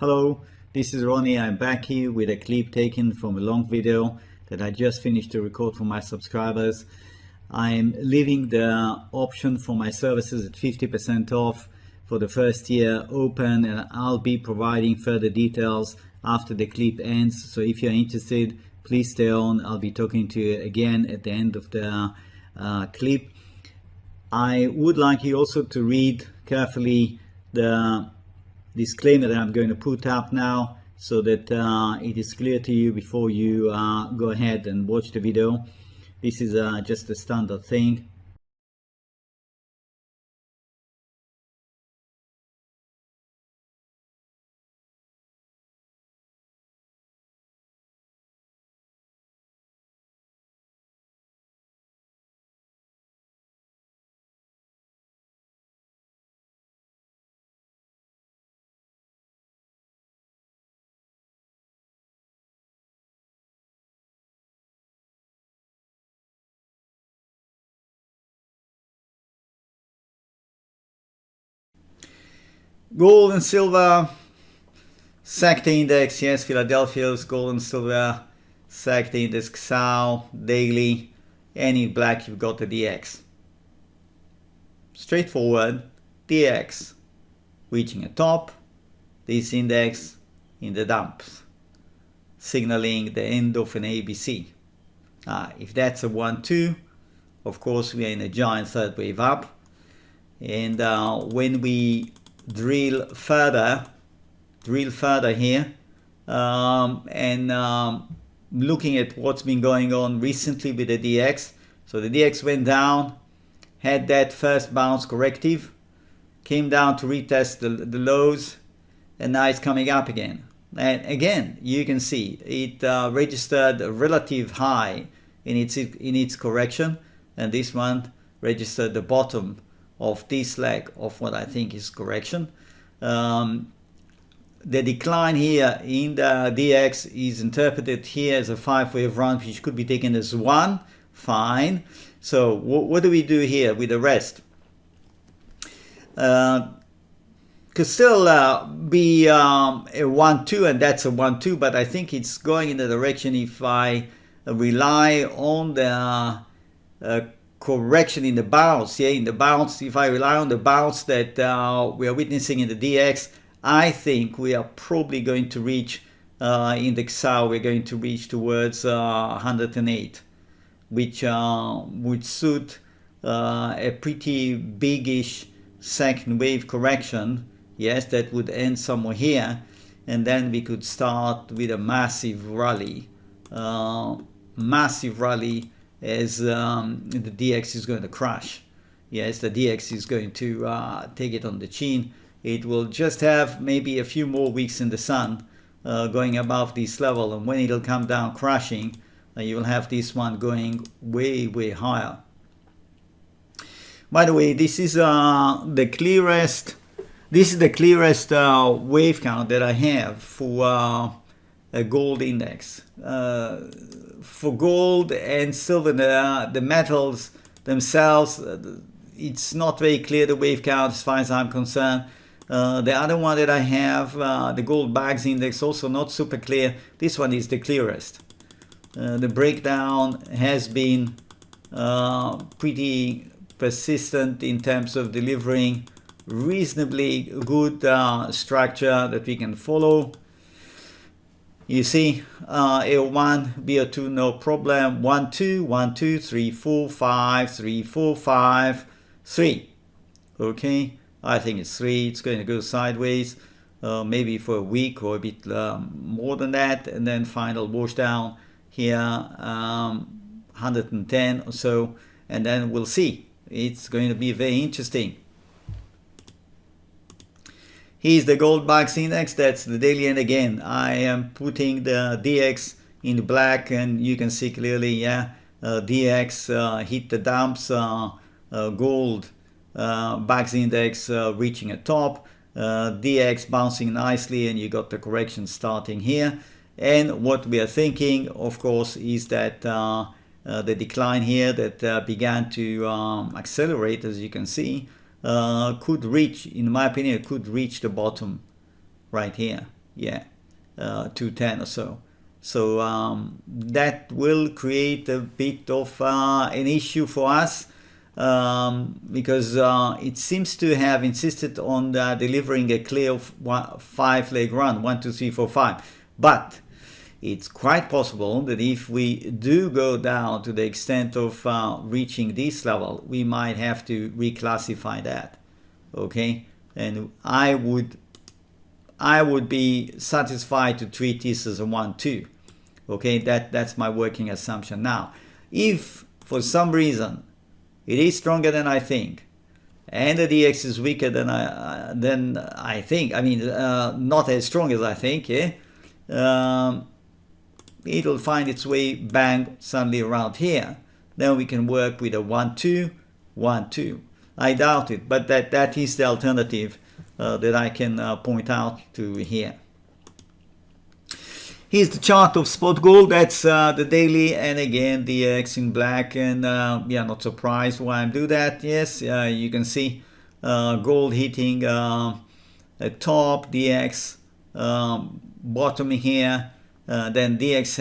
Hello, this is Ronnie. I'm back here with a clip taken from a long video that I just finished to record for my subscribers. I'm leaving the option for my services at 50% off for the first year open, and I'll be providing further details after the clip ends. So if you're interested, please stay on. I'll be talking to you again at the end of the clip. I would like you also to read carefully the disclaimer that I'm going to put up now, so that it is clear to you before you go ahead and watch the video. This is just a standard thing. Gold and silver sector index, yes, Philadelphia's gold and silver sector index, XAU daily, and in black you've got the DX. Straightforward, DX reaching a top, this index in the dumps, signaling the end of an ABC. If that's a 1-2, of course we are in a giant third wave up, and when we drill further here, and looking at what's been going on recently with the DX. So the DX went down, had that first bounce corrective, came down to retest the lows, and now it's coming up again. And again, you can see it registered a relative high in its correction, and this one registered the bottom of this leg of what I think is correction. The decline here in the DX is interpreted here as a 5-wave run, which could be taken as one. Fine. So what do we do here with the rest? Could still be a 1-2, and that's a 1-2, but I think it's going in the direction, if I rely on the correction in the bounce, in the bounce, if I rely on the bounce that we are witnessing in the DX, I think we are probably going to reach, in the XAU, we're going to reach towards 108, which would suit a pretty biggish second wave correction. Yes, that would end somewhere here, and then we could start with a massive rally, as the DX is going to crash. Yes, the DX is going to take it on the chin. It will just have maybe a few more weeks in the sun going above this level, and when it'll come down crashing, you will have this one going way higher. By the way, this is the clearest wave count that I have for a gold index. For gold and silver, the metals themselves, it's not very clear, the wave count, as far as I'm concerned. The other one that I have, the gold bags index, also not super clear. This one is the clearest. The breakdown has been pretty persistent in terms of delivering reasonably good structure that we can follow. You see, A1, BO2, no problem. 1, 2, 1, 2, 3, 4, 5, 3, 4, 5, 3. Okay, I think it's 3. It's going to go sideways, maybe for a week or a bit more than that, and then final wash down here, 110 or so, and then we'll see. It's going to be very interesting. Here's the gold bucks index, that's the daily, and again I am putting the DX in black, and you can see clearly, DX hit the dumps, gold bucks index reaching a top, DX bouncing nicely, and you got the correction starting here. And what we are thinking, of course, is that the decline here that began to accelerate, as you can see, could reach, in my opinion, could reach the bottom right here. yeah, 210 or so. So that will create a bit of an issue for us, because it seems to have insisted on delivering a clear 5-leg run, 1, 2, 3, 4, 5. But it's quite possible that if we do go down to the extent of reaching this level, we might have to reclassify that. Okay, and I would be satisfied to treat this as a 1-2. Okay, that's my working assumption. Now, if for some reason it is stronger than I think, and the DX is weaker than I think, I mean, not as strong as I think, yeah, it'll find its way bang suddenly around here. Then we can work with a 1-2, 1-2. I doubt it, but that is the alternative that I can point out to here. Here's the chart of spot gold. That's the daily, and again the X in black. And yeah, not surprised why I do that. Yes, you can see gold hitting a top, DX bottoming here. Then DX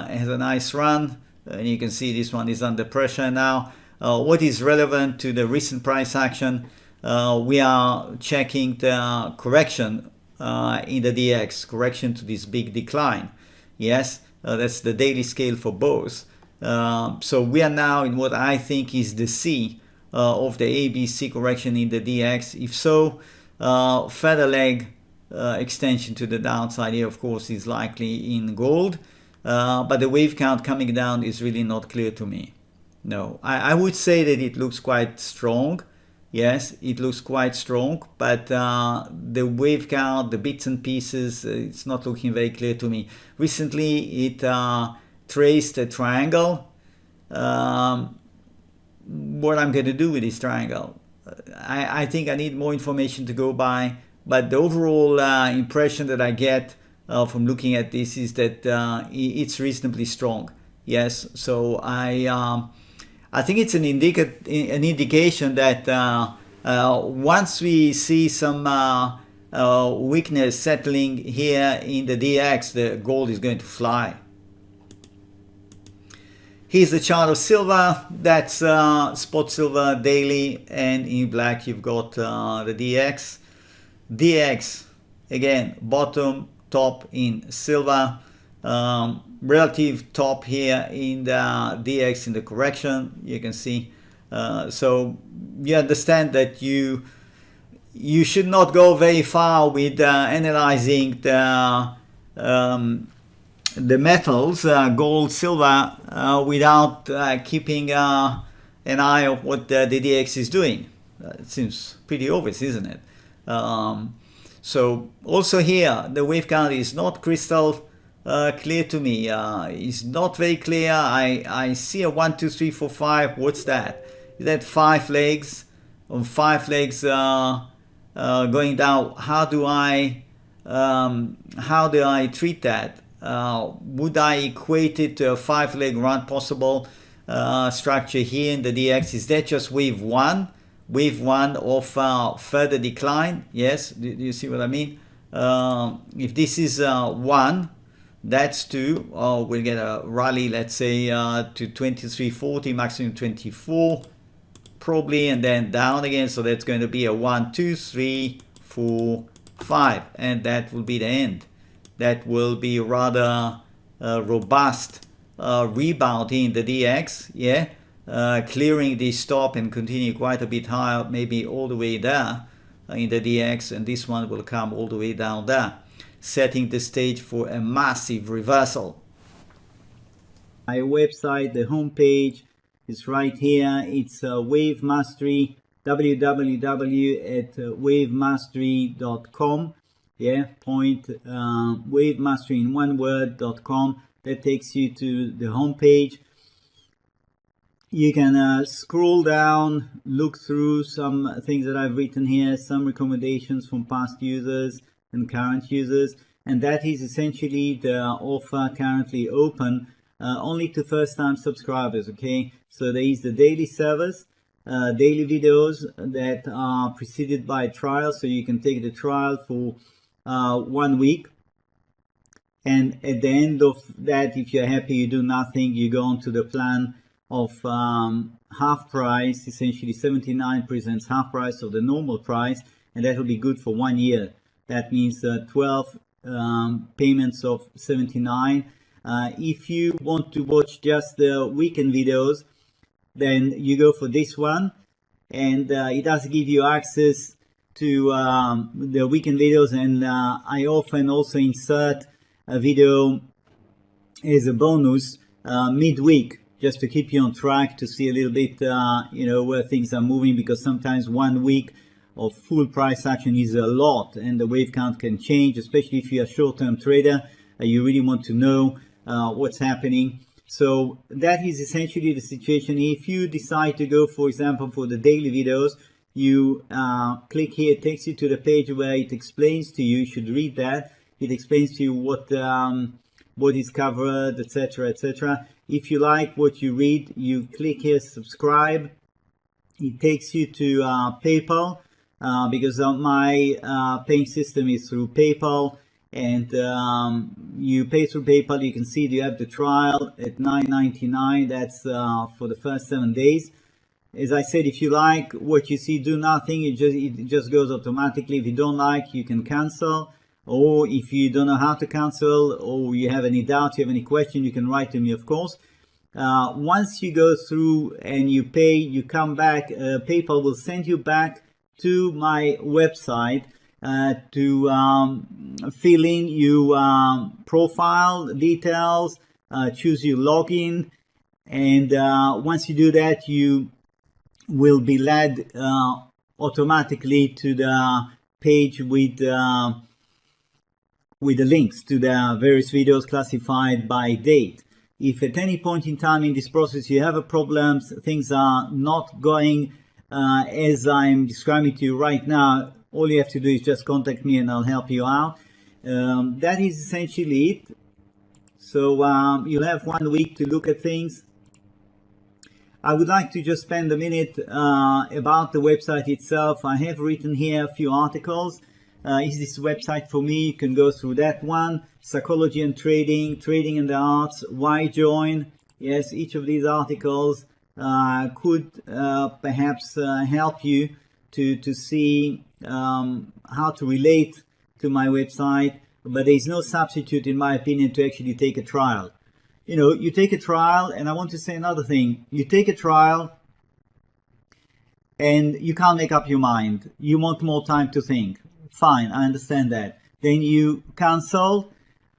has a nice run, and you can see this one is under pressure now. What is relevant to the recent price action? We are checking the correction in the DX, correction to this big decline. Yes, that's the daily scale for both. So we are now in what I think is the C of the ABC correction in the DX. If so, further leg extension to the downside here, of course, is likely in gold. But the wave count coming down is really not clear to me. No, I would say that it looks quite strong. Yes, it looks quite strong, but the wave count, the bits and pieces, it's not looking very clear to me. Recently, it traced a triangle. What I'm going to do with this triangle, I think I need more information to go by, but the overall impression that I get from looking at this is that it's reasonably strong. Yes, so I think it's an indication that once we see some weakness settling here in the DX, the gold is going to fly. Here's the chart of silver. That's spot silver daily, and in black you've got the DX. DX, again, bottom, top in silver. Relative top here in the DX in the correction, you can see. So you understand that you should not go very far with analyzing the metals, gold, silver, without keeping an eye on what the DX is doing. It seems pretty obvious, isn't it? So also here, the wave count is not crystal clear to me. It's not very clear. I see a 1, 2, 3, 4, 5. What's that? Is that 5 legs? On 5 legs going down. How do I treat that? Would I equate it to a 5-leg run possible structure here in the DX? Is that just wave 1? Wave 1 of further decline? Yes. Do you see what I mean? If this is 1, that's 2. We'll get a rally, let's say, to 23.40, maximum 24, probably, and then down again. So that's going to be a 1, 2, 3, 4, 5, and that will be the end. That will be rather robust rebound in the DX, yeah, clearing this stop and continue quite a bit higher, maybe all the way there in the DX, and this one will come all the way down there, setting the stage for a massive reversal. My website, the homepage is right here. It's Wave Mastery, www.wavemastery.com. Yeah, wavemastery in one word.com. That takes you to the homepage. You can scroll down, look through some things that I've written here, some recommendations from past users and current users, and that is essentially the offer currently open only to first-time subscribers. Okay, so there is the daily service, daily videos that are preceded by a trial, so you can take the trial for 1 week. And at the end of that, if you're happy, you do nothing, you go on to the plan of half price. Essentially 79 presents half price of the normal price, and that will be good for 1 year. That means 12 payments of 79. If you want to watch just the weekend videos, then you go for this one, and it does give you access to the weekend videos, and I often also insert a video as a bonus midweek, just to keep you on track, to see a little bit where things are moving, because sometimes 1 week of full price action is a lot, and the wave count can change, especially if you're a short-term trader. You really want to know what's happening. So that is essentially the situation. If you decide to go, for example, for the daily videos, you click here, it takes you to the page where it explains to you, you should read that, it explains to you what is covered, etc., etc. If you like what you read, you click here, subscribe. It takes you to PayPal, because my paying system is through PayPal, and you pay through PayPal. You can see you have the trial at $9.99. That's for the first 7 days. As I said, if you like what you see, do nothing. It just goes automatically. If you don't like, you can cancel. Or if you don't know how to cancel, or you have any doubt, you have any question, you can write to me, of course. Once you go through and you pay, you come back, PayPal will send you back to my website to fill in your profile details, choose your login, and once you do that, you will be led automatically to the page with the links to the various videos classified by date. If at any point in time in this process you have a problem, things are not going as I'm describing to you right now, all you have to do is just contact me and I'll help you out. That is essentially it. So you'll have 1 week to look at things. I would like to just spend a minute about the website itself. I have written here a few articles. Is this website for me? You can go through that one. Psychology and trading, trading and the arts, why join? Yes, each of these articles could perhaps help you to see how to relate to my website, but there is no substitute, in my opinion, to actually take a trial. You know, you take a trial, and I want to say another thing. You take a trial and you can't make up your mind. You want more time to think. Fine, I understand that. Then you cancel,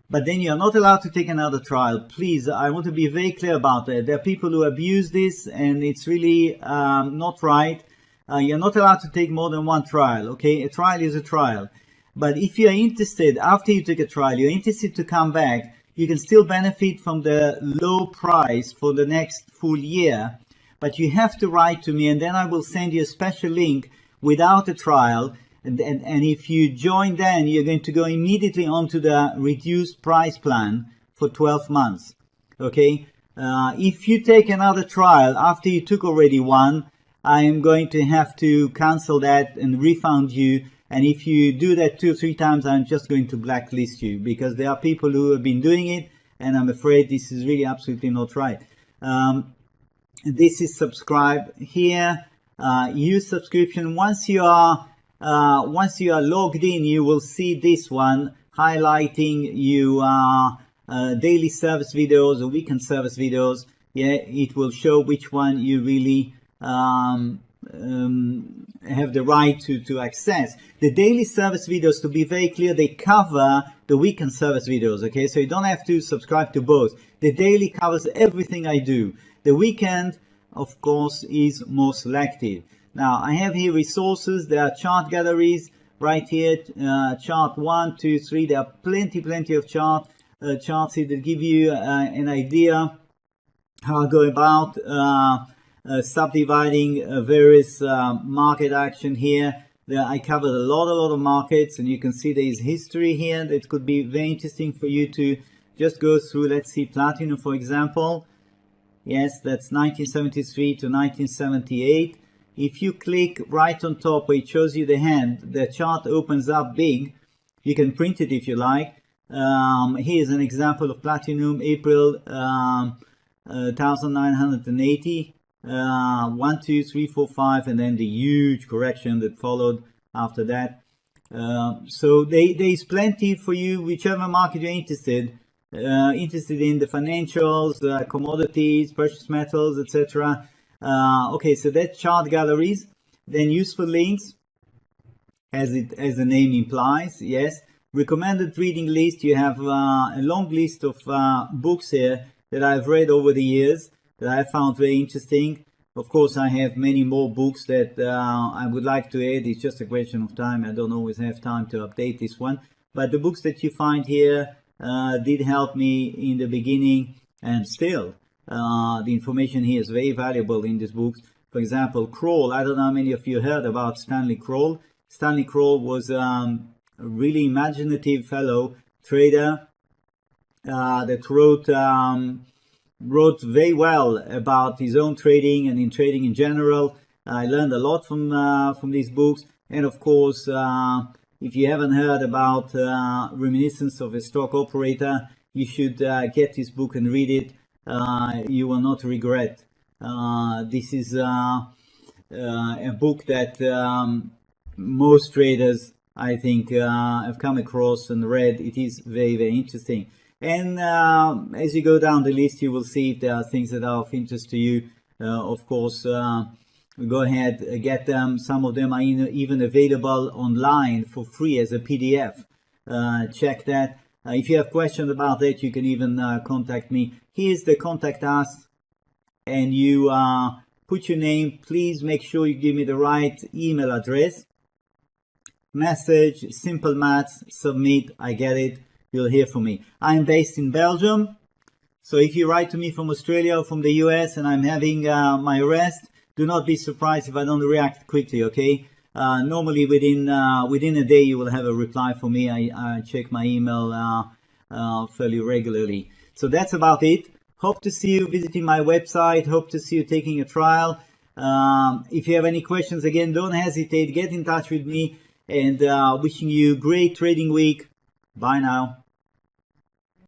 but then you're not allowed to take another trial. Please, I want to be very clear about that. There are people who abuse this, and it's really not right. You're not allowed to take more than one trial, okay? A trial is a trial. But if you're interested, after you take a trial, you're interested to come back, you can still benefit from the low price for the next full year. But you have to write to me, and then I will send you a special link without a trial. And if you join, then you're going to go immediately onto the reduced price plan for 12 months. Okay? If you take another trial after you took already one, I am going to have to cancel that and refund you. And if you do that 2 or 3 times, I'm just going to blacklist you, because there are people who have been doing it, and I'm afraid this is really absolutely not right. This is subscribe here. Use subscription. Once you are logged in, you will see this one highlighting you daily service videos or weekend service videos. Yeah, it will show which one you really have the right to access. The daily service videos, to be very clear, they cover the weekend service videos, okay? So you don't have to subscribe to both. The daily covers everything I do. The weekend, of course, is more selective. Now, I have here resources. There are chart galleries right here, chart 1, 2, 3. There are plenty of charts here that give you an idea how I go about subdividing various market action here. There I covered a lot of markets, and you can see there is history here that could be very interesting for you to just go through. Let's see, platinum, for example. Yes, that's 1973 to 1978. If you click right on top where it shows you the hand, the chart opens up big. You can print it if you like. Here's an example of platinum, April 1980, 1, 2, 3, 4, 5, and then the huge correction that followed after that. So there's plenty for you, whichever market you're interested in, the financials, commodities, precious metals, etc. Okay, so that's chart galleries. Then useful links, as the name implies, yes. Recommended reading list, you have a long list of books here that I've read over the years that I found very interesting. Of course, I have many more books that I would like to add. It's just a question of time. I don't always have time to update this one. But the books that you find here did help me in the beginning, and still the information here is very valuable in these books. For example, Kroll. I don't know how many of you heard about Stanley Kroll. Stanley Kroll was a really imaginative fellow trader that wrote very well about his own trading and in trading in general. I learned a lot from these books. And of course, if you haven't heard about Reminiscence of a Stock Operator, you should get this book and read it. You will not regret. This is a book that most traders, I think, have come across and read. It is very, very interesting. And as you go down the list, you will see if there are things that are of interest to you. Of course, go ahead, get them. Some of them are even available online for free as a PDF. Check that. If you have questions about that, you can even contact me. Here's the contact us, and you put your name. Please make sure you give me the right email address. Message, simple maths, submit, I get it. You'll hear from me. I'm based in Belgium, so if you write to me from Australia or from the US and I'm having my rest, do not be surprised if I don't react quickly, okay? Normally within a day you will have a reply from me. I check my email fairly regularly. So that's about it. Hope to see you visiting my website. Hope to see you taking a trial. If you have any questions, again, don't hesitate. Get in touch with me, and wishing you great trading week. Bye now.